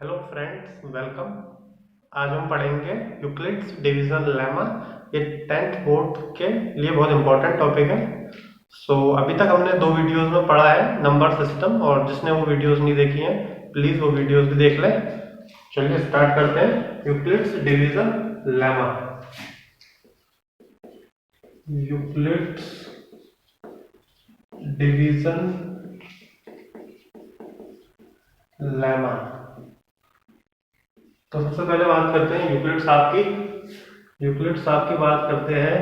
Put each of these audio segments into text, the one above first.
Hello friends, welcome. आज हम पढ़ेंगे यूक्लिड्स डिवीजन लेमा। ये 10th बोर्ड के लिए बहुत इंपॉर्टेंट टॉपिक है। अभी तक हमने दो वीडियोस में पढ़ा है नंबर सिस्टम, और जिसने वो वीडियोस नहीं देखी हैं प्लीज वो वीडियोस भी देख लें। चलिए स्टार्ट करते हैं। Euclid's division lemma. Euclid's division lemma. तो सबसे पहले बात करते हैं यूक्लिड साहब की बात करते हैं।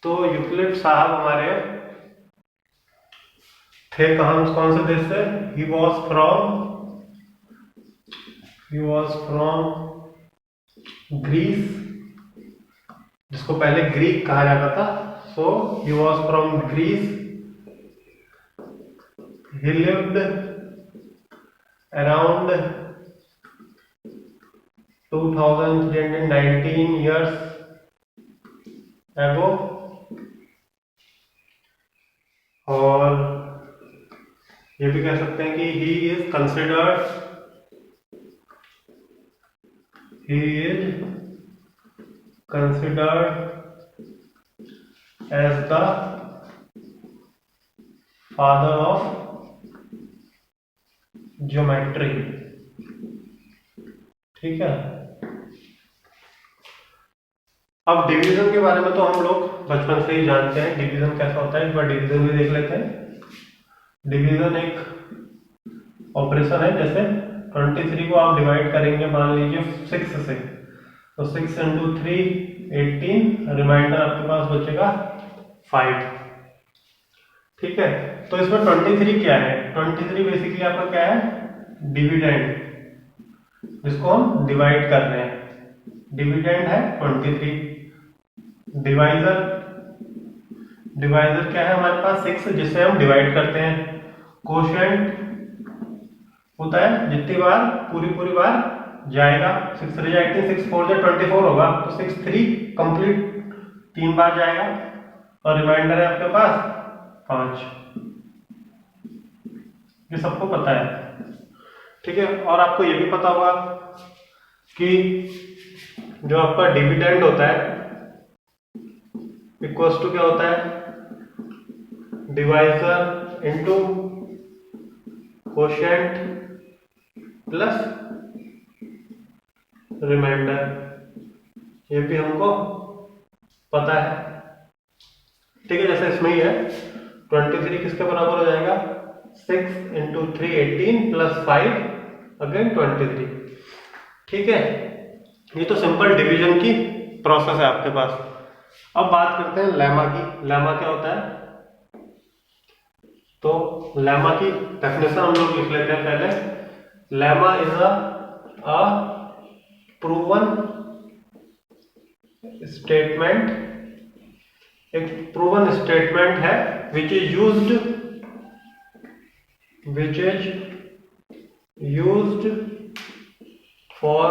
तो यूक्लिड साहब हमारे थे कहाँ, कौन से देश से? ही वॉज फ्रॉम ग्रीस, जिसको पहले ग्रीक कहा जाता था। He was from Greece. He lived around 2319 years ago, और ये भी कह सकते हैं कि he is considered as the father of geometry। ठीक है। अब डिवीजन के बारे में तो हम लोग बचपन से ही जानते हैं, डिवीजन कैसा होता है। एक बार डिवीजन भी देख लेते हैं। डिवीजन एक ऑपरेशन है। जैसे 23 को आप डिवाइड करेंगे मान लीजिए 6 से, तो 6 इंटू 3 18, रिमाइंडर आपके पास बचेगा 5। ठीक है। तो इसमें 23 क्या है? 23 बेसिकली आपका क्या है? डिविडेंड, जिसको हम डिवाइड कर रहे हैं। डिविडेंड है 23। डिवाइजर क्या है हमारे पास? 6, जिससे हम डिवाइड करते हैं। कोशेंट होता है जितनी बार पूरी बार जाएगा। 6 3 18, 6 4 24 होगा, तो 6 3 कंप्लीट 3 बार जाएगा, और रिमाइंडर है आपके पास 5। ये सबको पता है। ठीक है। और आपको ये भी पता होगा कि जो आपका डिविडेंड होता है इक्वल्स टू क्या होता है? Divisor into quotient plus remainder. ये भी हमको पता है। ठीक है। जैसे इसमें ही है 23 किसके बराबर हो जाएगा? 6 इंटू 3 18 प्लस 5 अगेन 23। ठीक है। ये तो सिंपल डिवीजन की प्रोसेस है आपके पास। अब बात करते हैं लेमा की। लेमा क्या होता है? तो लेमा की डेफिनेशन हम लोग लिख लेते हैं पहले। Lemma is a proven statement, एक प्रूवन स्टेटमेंट है विच is used for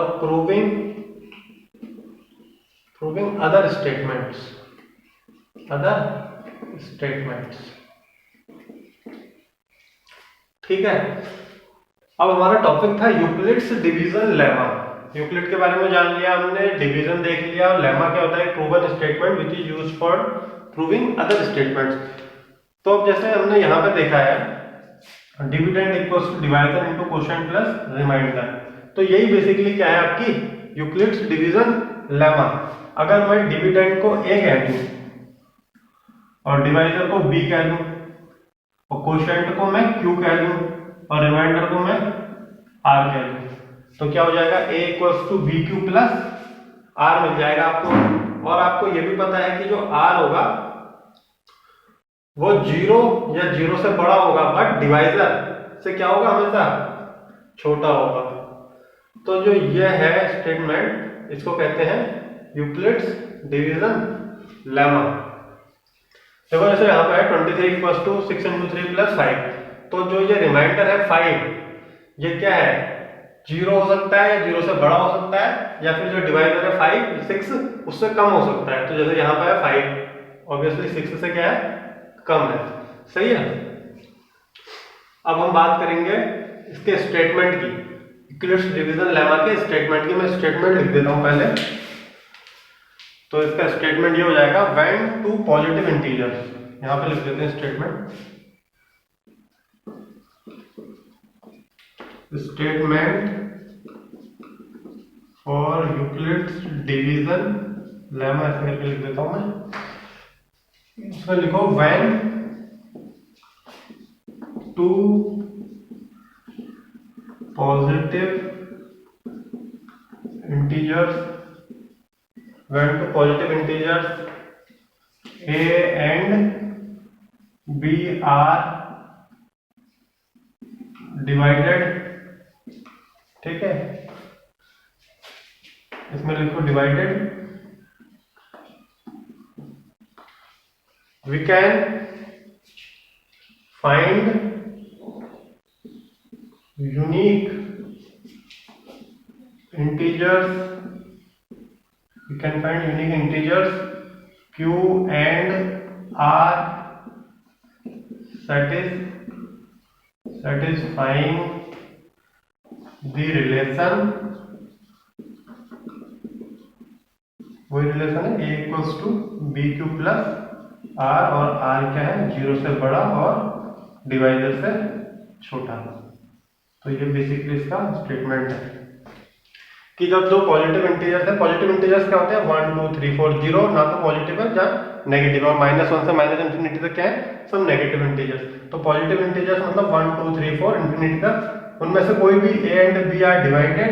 proving other statements. ठीक है। अब हमारा टॉपिक था यूक्लिड्स डिवीजन लेमा। यूक्लिड के बारे में जान लिया हमने, डिवीजन देख लिया। लेमा क्या होता है? Proven statement which is used for proving other statements. तो अब जैसे हमने यहाँ पे देखा है dividend equals to divisor into quotient plus remainder. तो यही बेसिकली क्या है आपकी यूक्लिड्स डिवीजन लेमा। अगर मैं डिविडेंड को a कह दूं और डिवाइजर को b कह दूं और कोशेंट को मैं q कह दूं और रिमाइंडर को मैं r कह दूं, तो क्या हो जाएगा? a equals to b q plus r मिल जाएगा आपको। और आपको यह भी पता है कि जो r होगा वो 0 या 0 से बड़ा होगा, बट डिवाइजर से क्या होगा? हमेशा छोटा होगा। तो जो ये है स्टेटमेंट, इसको कहते हैं यूक्लिड्स डिवीजन लेमा। देखो जैसे यहाँ पे है 23 इक्वल्स टू 6 इंटू 3 प्लस 5। तो जो ये रिमाइंडर है 5, ये क्या है? 0 हो सकता है या 0 से बड़ा हो सकता है, या फिर जो डिवाइजर है 5 6 उससे कम हो सकता है। तो जैसे यहाँ पे है 5, ऑब्वियसली 6 से क्या है? कम है। सही है। अब हम बात करेंगे इसके स्टेटमेंट की। यूक्लिड्स डिवीजन लेमा के स्टेटमेंट की मैं स्टेटमेंट लिख देता हूं पहले। तो इसका स्टेटमेंट ये हो जाएगा व्हेन टू पॉजिटिव इंटीजर्स, यहां पे लिख देते हैं statement for Euclid's division lemma, ऐसे करके लिख देता हूं मैं। इसमें लिखो when two positive integers a and b are divided, ठीक है, इसमें लिखो divided, we can find unique integers q and r satisfying the relation, वही रिलेशन है a equals to b q plus r, और r क्या है, 0 से बड़ा और डिवाइजर से छोटा। तो ये बेसिकली इसका स्टेटमेंट है कि जब दो पॉजिटिव इंटीजर्स है, पॉजिटिव इंटीजर्स क्या होते हैं 1 2 3 4, 0 ना तो पॉजिटिव है या नेगेटिव, और -1 से -इंफिनिटी तक क्या है, सब नेगेटिव इंटीजर्स। तो पॉजिटिव इंटीजर्स मतलब 1 2 3 4 इंफिनिटी तक, उनमें से कोई भी a and b are divided,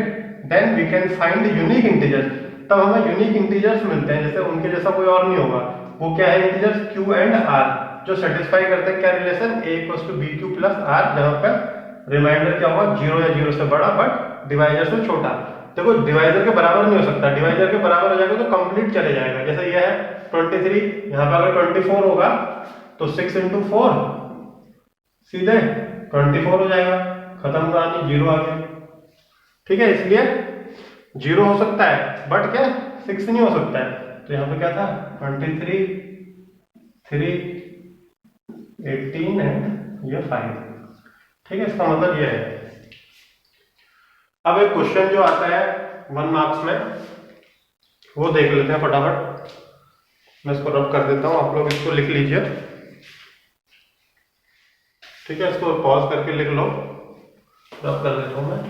then we can find unique integers. तब हमें यूनिक इंटीजर्स मिलते हैं, जैसे उनके जैसा कोई और नहीं होगा। वो क्या है इंटीजर्स q एंड r, जो सेटिस्फाई करते हैं क्या relation, a equals to b q plus r, जहां पर रिमाइंडर क्या होगा 0 या 0 से बड़ा बट डिवाइजर से छोटा। देखो डिवाइजर के बराबर नहीं हो सकता, डिवाइजर के बराबर हो जाएगा तो कंप्लीट चले जाएगा। जैसे ये है 23, यहाँ पे अगर 24 होगा तो 6 into 4 सीधे 24 हो जाएगा, खत्म कहानी, 0 आ गया, ठीक है। इसलिए 0 हो सकता है बट क्या 6 नहीं हो सकता है। तो यहाँ पे क्या था 23 3 18 एंड ये 5, ठीक है। इसका मतलब ये है। अब एक क्वेश्चन जो आता है 1 मार्क्स में, वो देख लेते हैं फटाफट। मैं इसको रब कर देता हूं, आप लोग इसको लिख लीजिए, ठीक है। इसको पॉज करके लिख लो, रब कर देता हूं मैं।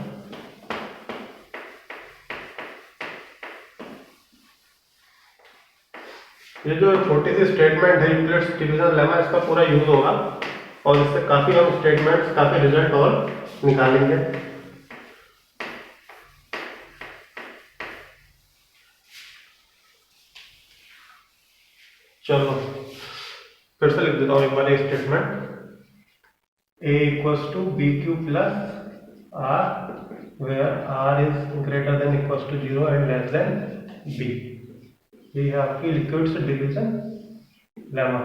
ये जो छोटी सी स्टेटमेंट है यूक्लिड्स डिवीजन लेमा, इसका पूरा यूज होगा और इससे काफी हम स्टेटमेंट्स, काफी रिजल्ट और निकालेंगे। चलो फिर से लिख देता हूं एक बार ये statement, a equals to b q plus r where r is greater than equals to 0 and less than b। ये है आपकी यूक्लिड्स डिवीजन लेमा।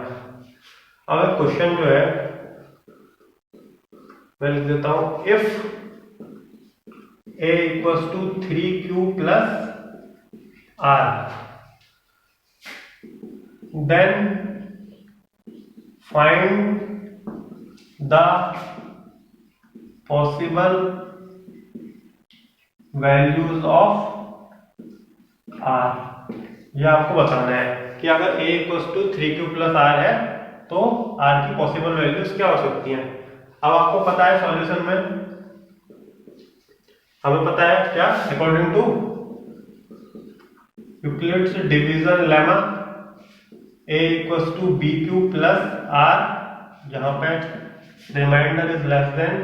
अब क्वेश्चन जो है मैं लिख देता हूं, if a equals to 3q plus r then find the possible values of r। यह आपको बताना है कि अगर a equals to 3q plus r है तो r की पॉसिबल वैल्यूज क्या हो सकती हैं। अब आपको पता है सॉल्यूशन में हमें पता है क्या, according to Euclid's division lemma a equals to b q plus r, जहां पे remainder is less than,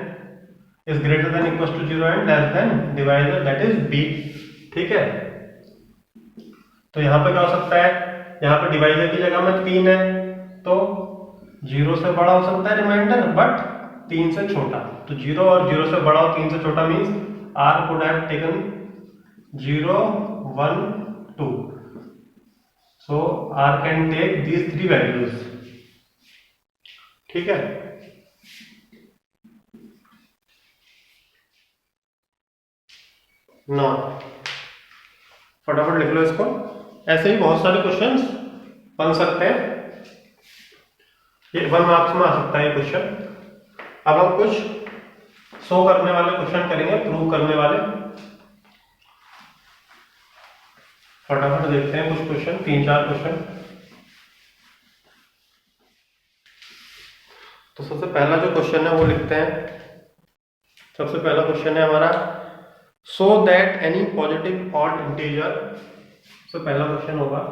is greater than equals to 0 and less than divisor that is b, ठीक है। तो यहाँ पे क्या हो सकता है, यहाँ पे डिवाइजर की जगह में 3 है तो 0 से बड़ा हो सकता है रिमाइंडर बट 3 से छोटा। तो 0 और 0 से बड़ा और 3 से छोटा means r could have taken 0 1 2, so r can take these 3 values, ठीक है। नो फटाफट लिख लो इसको। ऐसे ही बहुत सारे क्वेश्चंस बन सकते हैं, ये 1 मार्क्स में आ सकता है ये क्वेश्चन। अब हम कुछ शो करने वाले क्वेश्चन करेंगे, प्रूव करने वाले। फटाफट देखते हैं कुछ क्वेश्चन, 3-4 क्वेश्चन। तो सबसे पहला जो क्वेश्चन है वो लिखते हैं। सबसे पहला क्वेश्चन है हमारा, so that any positive odd integer. सबसे पहला क्वेश्चन होगा,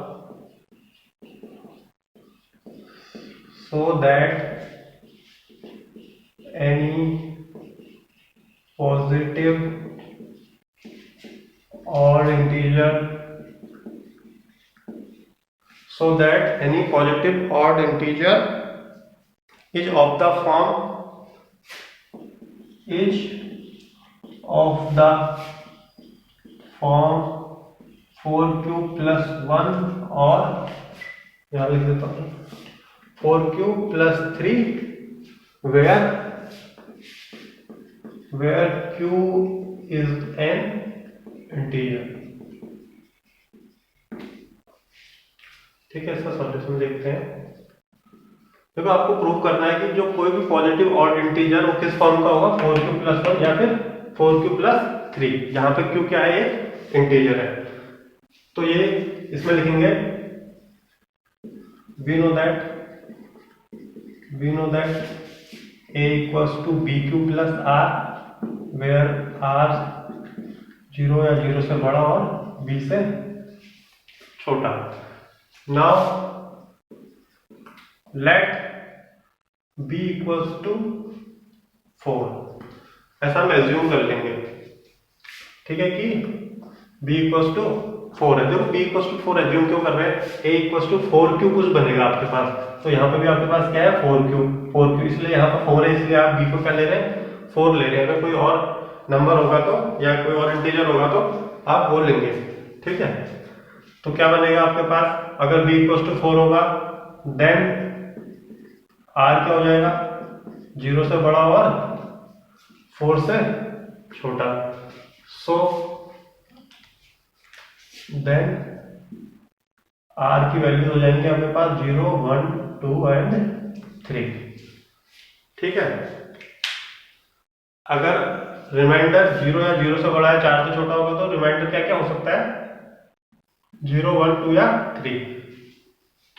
so that any positive odd integer, so that any positive odd integer is of the form 4q plus 1 और यहाँ लिख देता हूँ 4q plus 3 where q is an integer। ठीक है, इसका सॉल्यूशन देखते हैं। देखो आपको प्रूव करना है कि जो कोई भी पॉजिटिव ऑड इंटीजर वो किस फॉर्म का होगा, 4q plus 1 या फिर 4q plus 3, जहां पे q क्या है, एक इंटीजर है। तो ये इसमें लिखेंगे, we know that a equals to bq plus r where r 0 या 0 से बड़ा और b से छोटा। Now let b equals to 4, ऐसा हम एज्यूम कर लेंगे। ठीक है कि b equals to 4 है। देखो b equals to 4 एज्यूम क्यों कर रहे हैं, a equals to 4q कुछ बनेगा आपके पास, तो यहाँ पे भी आपके पास क्या है 4q, इसलिए यहाँ पे 4 है, इसलिए आप b को क्या ले रहे हैं, 4 ले रहे हैं। अगर कोई और नंबर होगा तो, या कोई और इंटीजर होगा तो आप वो लेंगे। ठीक है, तो क्या बनेगा आपके पास, अगर b इक्वल टू 4 होगा देन r क्या हो जाएगा, 0 से बड़ा और 4 से छोटा। सो देन r की वैल्यू हो जाएंगे आपके पास 0, 1, 2 एंड 3। ठीक है, अगर रिमाइंडर 0 या 0 से बड़ा है, 4 से छोटा होगा तो रिमाइंडर क्या क्या हो सकता है, 0, 1, 2 या 3।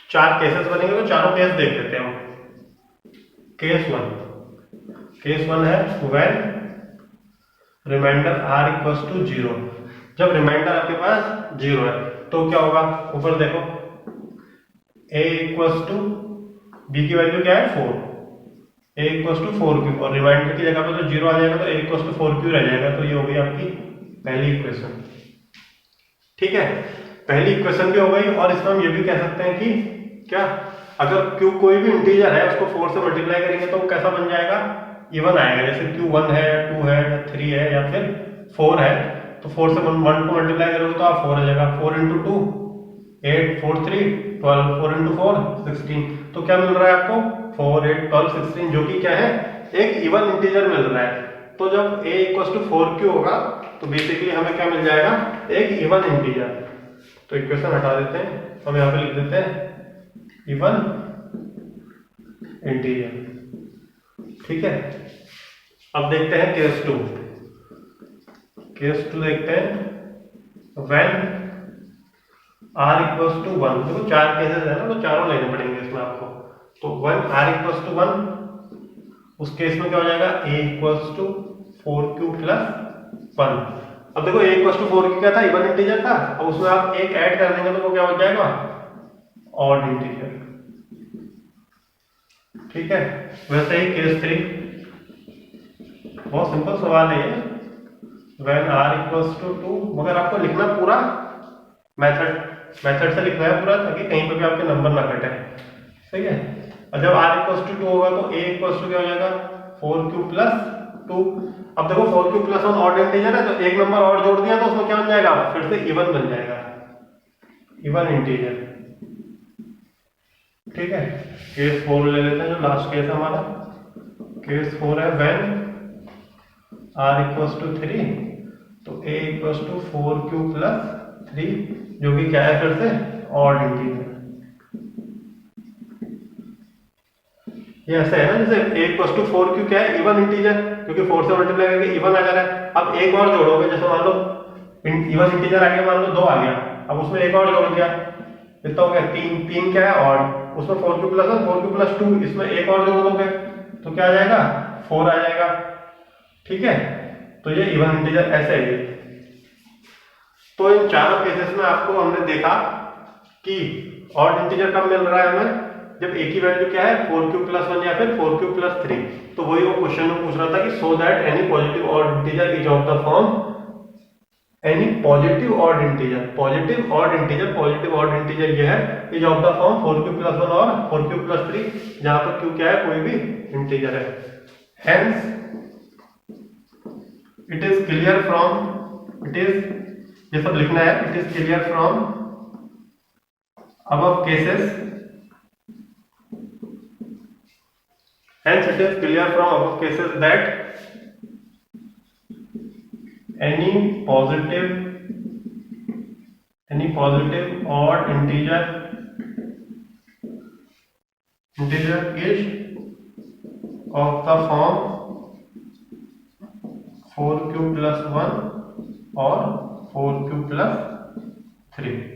4 केसेस बनेंगे, तो चारों केस देख लेते हैं हम। केस 1 है when remainder r equals to 0। जब रिमाइंडर आपके पास 0 है तो क्या होगा, ऊपर देखो a इक्वल्स टू b की वैल्यू क्या है 4, a इक्वल्स टू 4q, और रिमाइंडर की जगह पर तो 0 आ जाएगा तो a इक्वल्स टू 4q रह जाएगा। तो ये हो गई आपकी पहली इक्वेशन। ठीक है, पहली इक्वेशन भी हो गई। और इसमें हम ये भी कह सकते हैं कि क्या, अगर q कोई भी इंटीजर है उसको 4 से मल्टीप्लाई करेंगे तो वो कैसा बन जाएगा, इवन आएगा। जैसे q 1 है, 2 है, 3 है या फिर 4 है, तो 4 से 1 को मल्टीप्लाई करोगे तो आप 4 आ जाएगा। 4 इंटू 2 8, 4 3 12, 4 इंटू 4 16। तो क्या मिल रहा है आपको, 4, 8, 12, 16, जो कि क्या है, एक इवन इंटीजर मिल रहा है। तो जब a इक्वल्स टू 4q होगा तो बेसिकली हमें क्या मिल जाएगा, एक इवन इंटीजर। तो इक्वेशन हटा देते हैं, हम यहाँ पे लिख देते हैं इवन इंटीजर। ठीक है, अब देखते हैं केस 2। देखते हैं व्हेन r इक्वल्स टू 1। देखो 4 केसेस है ना, तो चारों लेने पड़ेंगे इसमें आपको। तो व्हेन r इक्वल्स टू 1, उस केस में क्या हो जाएगा, a equals to 4q plus 1। अब देखो a इक्वल्स टू 4q क्या था, इवन इंटीजर था। अब उसमें आप एक ऐड कर देंगे तो वो क्या हो जाएगा, ऑड इंटीजर। ठीक है, वैसे ही केस 3, बहुत सिंपल सवाल है ये। व्हेन r इक्वल्स टू 2, मगर आपको लिखना पूरा मेथड से लिखना है पूरा, ताकि कहीं पे भी आपके नंबर ना कटे। सही है, और जब r इक्वल्स टू 2 होगा तो a इक्वल्स टू क्या हो जाएगा, 4q प्लस 2। अब देखो 4q प्लस 1 ऑड इंटीजर है, तो एक नंबर और जोड़ दिया तो उसमें क्या बन जाएगा, फिर से इवन बन जाएगा, इवन इंटीजर। ठीक है, केस 4 ले लेते हैं, जो लास्ट केस है हमारा। केस 4 है व्हेन r इक्वल्स टू 3, तो a equals to 4q plus 3, जो कि क्या है, फिर से ऑड इंटीजर। ये ऐसा है ना, जैसे a इक्वल्स टू 4q क्या है, इवन इंटीजर, क्योंकि 4 से मल्टीप्लाई करके इवन आ जा रहा है। अब एक और जोड़ोगे, जैसे मान लो इवन इंटीजर आ गया, मान लो 2 आ गया, अब उसमें एक और जोड़ दिया, कितना हो गया 3, 3 क्या है ऑड, उसमें 4 क्यू प्लस 1 4 क्यू प्लस 2, इसमें एक और जोड़ दोगे तो क्या आ जाएगा 4 आ जाएगा। ठीक है, तो ये इवन इंटीजर ऐसे है ये। तो इन चारों केसेस में आपको हमने देखा कि ऑड इंटीजर कब मिल रहा है हमें, जब एक ही वैल्यू क्या है 4 क्यू प्लस 1 या फिर 4 क्यू प्लस 3। तो वही वो क्वेश्चन में पूछ रहा था कि so that any positive odd integer is of the form, any positive odd integer, positive odd integer ये है is of the form 4 Q plus 1 और 4 क्यू प्लस 3, जहां पर क्यू क्या है कोई भी इंटीजर है। Hence it is clear from, it is, ये सब लिखना है, it is clear from above cases, hence it is clear from above cases that any positive odd integer is of the form 4 Q plus 1 और 4 Q plus 3।